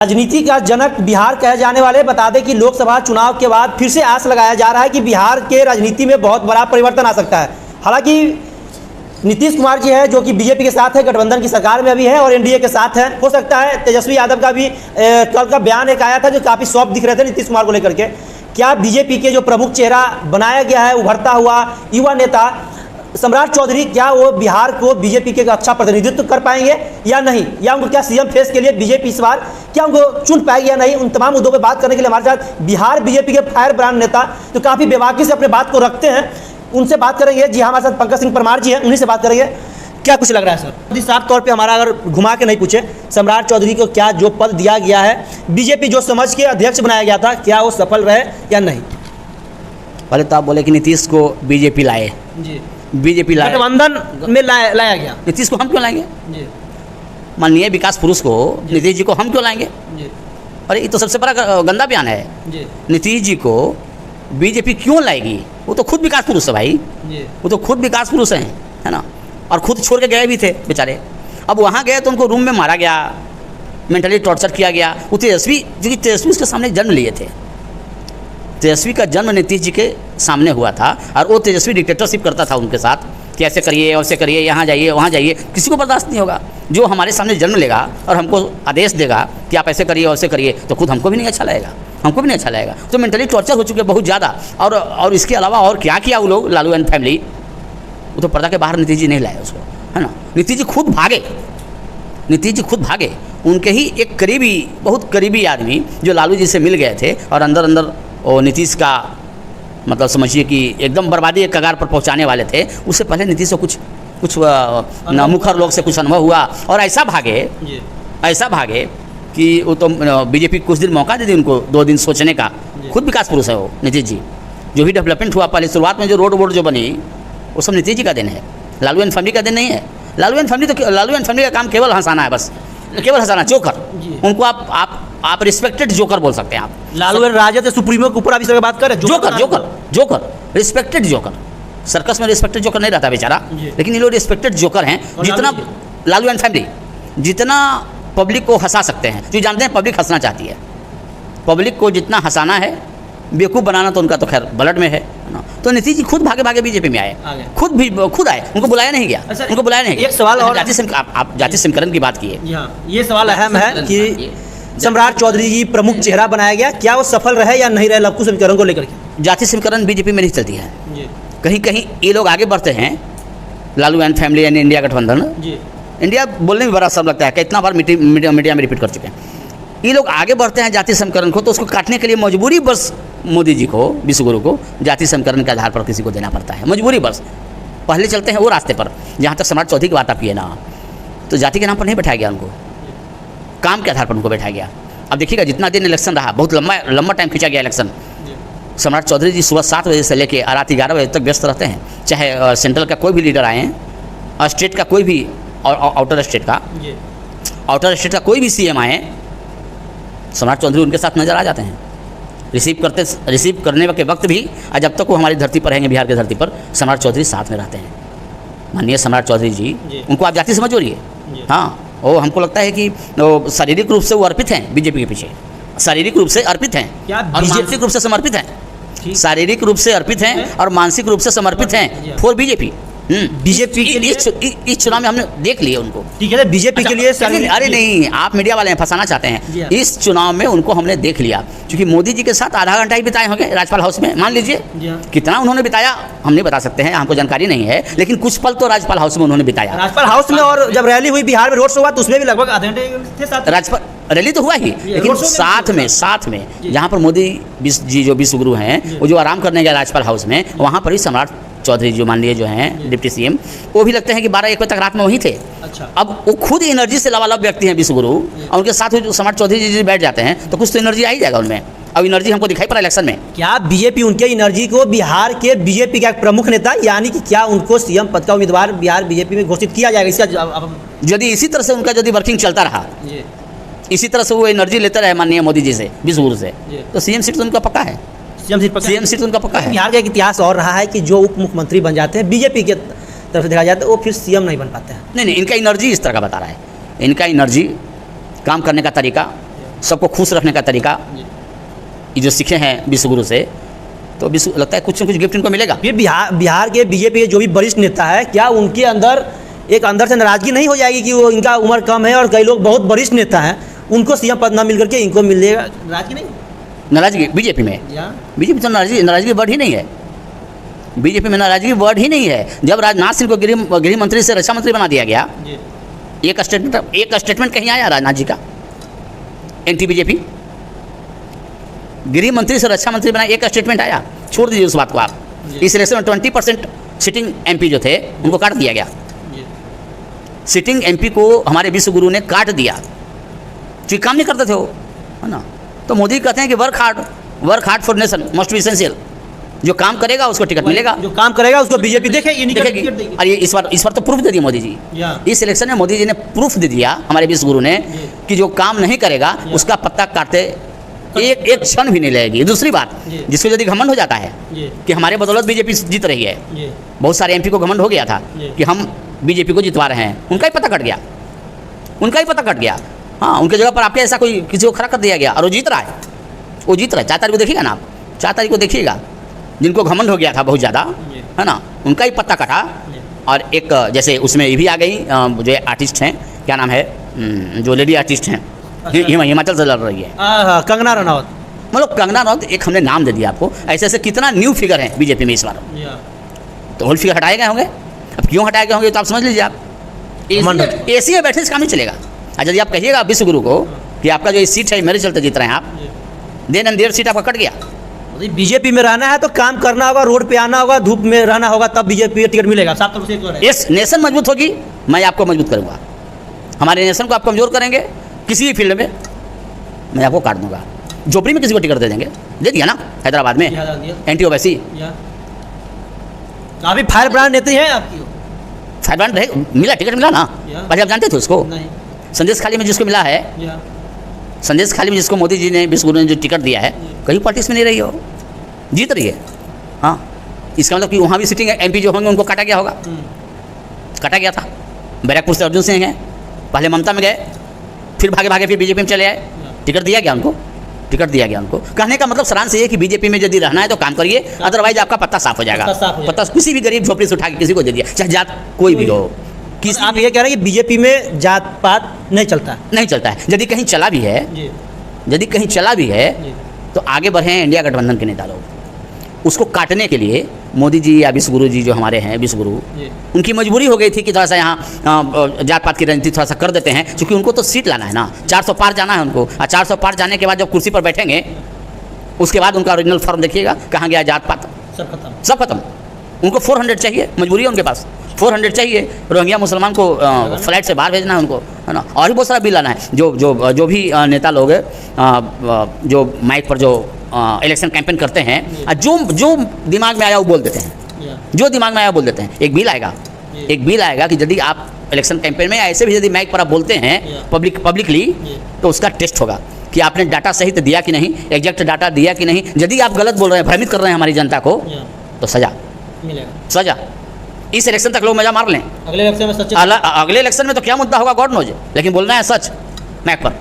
राजनीति का जनक बिहार कहे जाने वाले बता दें कि लोकसभा चुनाव के बाद फिर से आस लगाया जा रहा है कि बिहार के राजनीति में बहुत बड़ा परिवर्तन आ सकता है। हालांकि नीतीश कुमार जी है जो कि बीजेपी के साथ है, गठबंधन की सरकार में अभी है और एनडीए के साथ है। हो सकता है तेजस्वी यादव का भी कल का बयान एक आया था जो काफ़ी सॉफ्ट दिख रहे थे नीतीश कुमार को लेकर के। क्या बीजेपी के जो प्रमुख चेहरा बनाया गया है, उभरता हुआ युवा नेता सम्राट चौधरी, क्या वो बिहार को बीजेपी के अच्छा प्रतिनिधित्व कर पाएंगे या नहीं, या उनको क्या सीएम फेस के लिए बीजेपी इस बार क्या उनको चुन पाएगी या नहीं? उन तमाम मुद्दों पर बात करने के लिए हमारे साथ बिहार बीजेपी के फायर ब्रांड नेता जो काफ़ी बेबाकी से अपने बात को रखते हैं, उनसे बात करेंगे। जी हमारे साथ पंकज सिंह परमार जी हैं, उन्हीं से बात करेंगे। क्या कुछ लग रहा है सर, साफ तौर पे हमारा अगर घुमा के नहीं पूछे, सम्राट चौधरी को क्या जो पद दिया गया है, बीजेपी जो समझ के अध्यक्ष बनाया गया था, क्या वो सफल रहे या नहीं? पहले तो आप बोले कि नीतीश को बीजेपी लाए जी, बीजेपी लाए, गठबंधन में लाया गया। नीतीश को हम क्यों लाएंगे जी? माननीय विकास पुरुष को, नीतीश जी को हम क्यों लाएंगे जी? अरे ये तो सबसे बड़ा गंदा बयान है जी। नीतीश जी को बीजेपी क्यों लाएगी? वो तो खुद विकास पुरुष है भाई जी। वो तो खुद विकास पुरुष हैं, है ना, और खुद छोड़ के गए भी थे बेचारे। अब वहाँ गए तो उनको रूम में मारा गया, मेंटली टॉर्चर किया गया। वो तेजस्वी, क्योंकि तेजस्वी उसके सामने जन्म लिए थे, तेजस्वी का जन्म नीतीश जी के सामने हुआ था और वो तेजस्वी डिक्टेटरशिप करता था उनके साथ कि ऐसे करिए वैसे करिए, यहाँ जाइए वहाँ जाइए। किसी को बर्दाश्त नहीं होगा जो हमारे सामने जन्म लेगा और हमको आदेश देगा कि आप ऐसे करिए वैसे करिए, तो खुद हमको भी नहीं अच्छा लगेगा, हमको भी नहीं अच्छा लगेगा। तो मेंटली टॉर्चर हो चुके बहुत ज़्यादा। और इसके अलावा और क्या किया वो लोग, लालू एंड फैमिली, वो तो पर्दा के बाहर नीतीश जी नहीं लाए उसको, है ना। नीतीश जी खुद भागे, नीतीश जी खुद भागे। उनके ही एक करीबी, बहुत करीबी आदमी जो लालू जी से मिल गए थे और अंदर अंदर वो नीतीश का मतलब समझिए कि एकदम बर्बादी के कगार पर पहुंचाने वाले थे। उससे पहले नीतीश को कुछ मुखर लोग से कुछ अनुभव हुआ और ऐसा भागे कि वो तो बीजेपी कुछ दिन मौका दे दी उनको, 2 दिन सोचने का। खुद विकास पुरुष है वो नीतीश जी। जो भी डेवलपमेंट हुआ पहले शुरुआत में, जो रोड जो बनी, वो सब नीतीश जी का दिन है, लालू एंड फैमिली का दिन नहीं है। लालू एंड फैमिली का काम केवल हंसाना है, बस केवल हंसाना। जोकर, उनको आप रिस्पेक्टेड जोकर बोल सकते हैं आप। लालू एंड राजद सुप्रीमो के ऊपर अभी सब बात करें, जोकर रिस्पेक्टेड जोकर। सर्कस में रिस्पेक्टेड जोकर नहीं रहता बेचारा, लेकिन ये लोग रिस्पेक्टेड जोकर हैं। जितना लालू एंड फैमिली जितना पब्लिक को हंसा सकते हैं, जो जानते हैं पब्लिक हंसना चाहती है, पब्लिक को जितना हंसाना है, बेवकूफ़ बनाना तो उनका तो खैर ब्लड में है ना। तो नीतीश जी खुद भागे बीजेपी में आए, खुद आए, उनको बुलाया नहीं गया, उनको बुलाया नहीं गया। एक सवाल और, आप जाति समीकरण की बात किए, ये सवाल अहम है कि सम्राट चौधरी जी प्रमुख चेहरा बनाया गया, क्या वो सफल रहे या नहीं रहे लघु समीकरण को लेकर के? जाति समीकरण बीजेपी में नहीं चलती है। कहीं कहीं ये लोग आगे बढ़ते हैं, Lalu and family and India गठबंधन। इंडिया बोलने में बड़ा सब लगता है, कितना बार मीडिया में रिपीट कर चुके हैं। ये लोग आगे बढ़ते हैं जाति समीकरण को, तो उसको काटने के लिए मजबूरी बस मोदी जी को, विश्वगुरु को जाति समीकरण के आधार पर किसी को देना पड़ता है, मजबूरी बस। पहले चलते हैं वो रास्ते पर जहाँ तक सम्राट चौधरी की बात आप किए ना, तो जाति के नाम पर नहीं बैठाया गया उनको, काम के आधार पर उनको बैठाया गया। अब देखिएगा जितना दिन इलेक्शन रहा, बहुत लंबा टाइम खींचा गया इलेक्शन। सम्राट चौधरी जी सुबह 7 बजे से लेकर रात 11 बजे तक व्यस्त रहते हैं, चाहे सेंट्रल का कोई भी लीडर आए हैं, स्टेट का कोई भी, और आउटर स्टेट का कोई भी सीएम आए, सम्राट चौधरी उनके साथ नजर आ जाते हैं। रिसीव करने के वक्त भी, जब तक वो हमारी धरती पर रहेंगे, बिहार की धरती पर, सम्राट चौधरी साथ में रहते हैं। माननीय सम्राट चौधरी जी, उनको आप जाति समझ रही है। हाँ, वो हमको लगता है कि शारीरिक रूप से वो अर्पित हैं बीजेपी के पीछे, शारीरिक रूप से अर्पित हैं और मानसिक रूप से समर्पित हैं। शारीरिक रूप से अर्पित हैं और मानसिक रूप से समर्पित हैं फॉर बीजेपी। बीजेपी के लिए इस चुनाव में हमने देख लिए उनको। ठीक है, बीजेपी के लिए अरे नहीं, आप मीडिया वाले हैं, फंसाना चाहते हैं। इस चुनाव में उनको हमने देख लिया, क्योंकि मोदी जी के साथ आधा घंटा ही बिताए होंगे राज्यपाल हाउस में। मान लीजिए कितना उन्होंने बिताया हम नहीं बता सकते हैं, हमको जानकारी नहीं है, लेकिन कुछ पल तो राज्यपाल हाउस में उन्होंने बिताया। राज्यपाल हाउस में, और जब रैली हुई बिहार में, रोड शो हुआ, तो उसमें भी लगभग आधे घंटे थे। राज्यपाल रैली तो हुआ ही, लेकिन साथ में जहाँ पर मोदी जी जो विश्वगुरु हैं, वो जो आराम करने गए राज्यपाल हाउस में, वहाँ पर ही सम्राट चौधरी जो माननीय जो हैं डिप्टी सीएम, वो भी लगते हैं कि 12-1 बजे तक रात में वहीं थे। अच्छा। अब वो खुद एनर्जी से लबालब व्यक्ति हैं विश्वगुरु, और उनके साथ जो सम्राट चौधरी जी बैठ जाते हैं, तो कुछ तो एनर्जी आ ही जाएगा उनमें। अब एनर्जी हमको दिखाई पड़ा इलेक्शन में। क्या बीजेपी उनके एनर्जी को, बिहार के बीजेपी का प्रमुख नेता, यानी कि क्या उनको सीएम पद का उम्मीदवार बिहार बीजेपी में घोषित किया जाएगा? इसका यदि इसी तरह से उनका यदि वर्किंग चलता रहा, इसी तरह से वो एनर्जी लेते रहे माननीय मोदी जी से, विश्वगुरु से, तो सीएम सीट तो उनका पक्का है। सीएम सीट उनका पक्का है। बिहार का एक इतिहास और रहा है कि जो उप मुख्यमंत्री बन जाते हैं बीजेपी के तरफ से देखा जाता है, वो फिर सीएम नहीं बन पाते हैं। नहीं, इनका एनर्जी इस तरह का बता रहा है, इनका एनर्जी, काम करने का तरीका, सबको खुश रखने का तरीका ये जो सीखे हैं विश्वगुरु से, तो विश्व लगता है कुछ न कुछ गिफ्ट इनको मिलेगा। फिर बिहार के बीजेपी के जो भी वरिष्ठ नेता है, क्या उनके अंदर एक अंदर से नाराजगी नहीं हो जाएगी कि वो इनका उम्र कम है और कई लोग बहुत वरिष्ठ नेता हैं, उनको सीएम पद ना मिल करके इनको मिलेगा? नाराजगी नहीं? नाराजगी बीजेपी में, बीजेपी तो नाराजगी वर्ड ही नहीं है। बीजेपी में नाराजगी वर्ड ही नहीं है। जब राजनाथ सिंह को गृह मंत्री से रक्षा मंत्री बना दिया गया, एक स्टेटमेंट कहीं आया राजनाथ जी का? एंटी बीजेपी गृह मंत्री से रक्षा मंत्री बना, एक स्टेटमेंट आया? छोड़ दीजिए उस बात को आप। इस इलेक्शन में 20% सिटिंग एमपी जो थे उनको काट दिया गया। सिटिंग एमपी को हमारे विश्वगुरु ने काट दिया, जो काम नहीं करते थे वो, है ना। तो मोदी कहते हैं कि work hard for nation must be essential. जो काम करेगा उसको टिकट मिलेगा, जो काम करेगा उसको बीजेपी देखेगी। और ये इस बार तो प्रूफ दे दिया मोदी जी। इस इलेक्शन में मोदी जी ने प्रूफ दे दिया हमारे विश्वगुरु ने कि जो काम नहीं करेगा उसका पत्ता काटते एक क्षण भी नहीं लगेगी। दूसरी बात, जिसको यदि घमंड हो जाता है कि हमारे बदौलत बीजेपी जीत रही है, बहुत सारे एमपी को घमंड हो गया था कि हम बीजेपी को जितवा रहे हैं, उनका ही पता कट गया। हाँ, उनके जगह पर आपके ऐसा कोई किसी को खड़ा कर दिया गया और वो जीत रहा है। 4 तारीख को देखिएगा ना आप, 4 तारीख को देखिएगा। जिनको घमंड हो गया था बहुत ज़्यादा, है ना, उनका ही पत्ता कटा। और एक जैसे उसमें ये भी आ गई, जो आर्टिस्ट हैं, क्या नाम है, जो लेडी आर्टिस्ट हैं, हिमाचल से लड़ रही है, कंगना रनौत। मतलब कंगना रनौत, एक हमने नाम दे दिया आपको। ऐसे कितना न्यू फिगर है बीजेपी में इस बार, तो ओल्ड फिगर हटाए गए होंगे। अब क्यों हटाए गए होंगे तो आप समझ लीजिए। आप एसी में बैठे से काम नहीं चलेगा। और यदि आप कहिएगा विश्वगुरु को कि आपका जो ये सीट है मेरे चलते जीत रहे हैं आप, देन एंड देयर सीट आपका कट गया। बीजेपी में रहना है तो काम करना होगा, रोड पे आना होगा, धूप में रहना होगा, तब बीजेपी टिकट मिलेगा। साफ तौर से यस, नेशन मजबूत होगी, मैं आपको मजबूत करूँगा। हमारे नेशन को आप कमज़ोर करेंगे किसी भी फील्ड में, मैं आपको काट दूंगा। झोपड़ी में किसी को टिकट दे देंगे, दे दिया ना हैदराबाद में, एंटी ओवैसी। काफ़ी फायर ब्रांड नेता हैं आपकी, फायर ब्रांड मिला, टिकट मिला ना। पहले आप जानते थे उसको? संदेश खाली में जिसको मिला है, संदेश खाली में जिसको मोदी जी ने, विश्वगुरु ने जो टिकट दिया है, कहीं पार्टी में नहीं रही हो, जीत रही है। हाँ, इसका मतलब कि वहाँ भी सिटिंग एमपी जो होंगे उनको काटा गया होगा। काटा गया था। बैरकपुर से अर्जुन सिंह हैं, पहले ममता में गए, फिर भागे फिर बीजेपी में चले आए, टिकट दिया गया उनको। कहने का मतलब सारांश ये है कि बीजेपी में यदि रहना है तो काम करिए, अदरवाइज आपका पत्ता साफ हो जाएगा। पत्ता किसी भी गरीब झोपड़ी से उठा के किसी को दे दिया, चाहे जात कोई भी हो। आप ये कह रहे हैं कि बीजेपी में जात पात नहीं चलता है। यदि कहीं चला भी है तो आगे बढ़े हैं इंडिया गठबंधन के नेता लोग, उसको काटने के लिए मोदी जी या विश्वगुरु जी जो हमारे हैं विश्वगुरु, उनकी मजबूरी हो गई थी कि थोड़ा सा यहाँ जात पात की राजनीति थोड़ा सा कर देते हैं, क्योंकि उनको तो सीट लाना है ना, 400 पार जाना है उनको। और 400 पार जाने के बाद जब कुर्सी पर बैठेंगे, उसके बाद उनका ओरिजिनल फॉर्म देखिएगा, कहाँ गया जात पात, सब खत्म। उनको 400 चाहिए, मजबूरी है उनके पास, 400 चाहिए। रोहिंग्या मुसलमान को फ्लाइट से बाहर भेजना है उनको, है ना। और भी बहुत सारा बिल लाना है। जो भी नेता लोग जो माइक पर जो इलेक्शन कैंपेन करते हैं, जो दिमाग में आया वो बोल देते हैं, एक बिल आएगा कि यदि आप इलेक्शन कैंपेन में ऐसे भी यदि माइक पर आप बोलते हैं पब्लिकली, तो उसका टेस्ट होगा कि आपने डाटा सही तो दिया कि नहीं, एग्जैक्ट डाटा दिया कि नहीं। यदि आप गलत बोल रहे हैं, भ्रमित कर रहे हैं हमारी जनता को, तो सजा मिलेगा। इस इलेक्शन तक लोग मजा मार लें, अगले इलेक्शन में तो क्या मुद्दा होगा गॉड नोज, लेकिन बोलना है सच मैक पर।